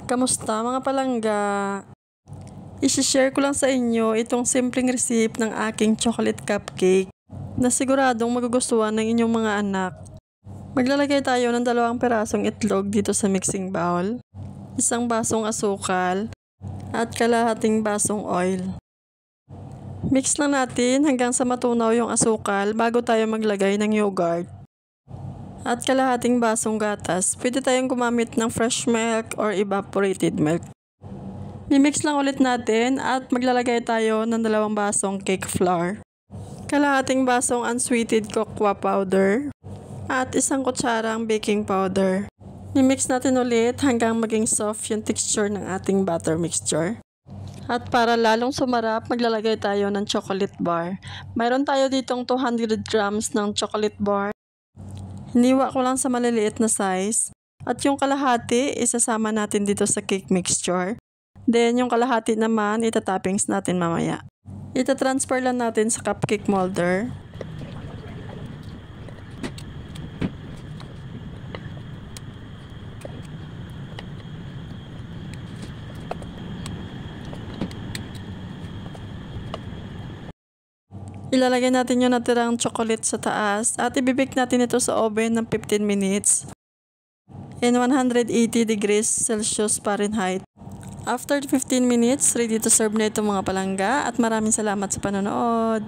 Kamusta mga palangga? I-share ko lang sa inyo itong simpleng recipe ng aking chocolate cupcake na siguradong magugustuhan ng inyong mga anak. Maglalagay tayo ng 2 pirasong itlog dito sa mixing bowl, 1 basong asukal, at kalahating basong oil. Mix lang natin hanggang sa matunaw yung asukal bago tayo maglagay ng yogurt. At kalahating basong gatas, pwede tayong gumamit ng fresh milk or evaporated milk. Mimix lang ulit natin at maglalagay tayo ng 2 basong cake flour, kalahating basong unsweetened cocoa powder, at 1 kutsarang baking powder. Mimix natin ulit hanggang maging soft yung texture ng ating batter mixture. At para lalong sumarap, maglalagay tayo ng chocolate bar. Mayroon tayo ditong 200 grams ng chocolate bar. Hiniwa ko lang sa maliliit na size. At yung kalahati, isasama natin dito sa cake mixture. Then yung kalahati naman, itatoppings natin mamaya. Itatransfer lang natin sa cupcake molder. Ilalagay natin yung natirang chocolate sa taas at ibibake natin ito sa oven ng 15 minutes in 180 degrees Celsius Fahrenheit. After 15 minutes, ready to serve na itong mga palangga at maraming salamat sa panonood.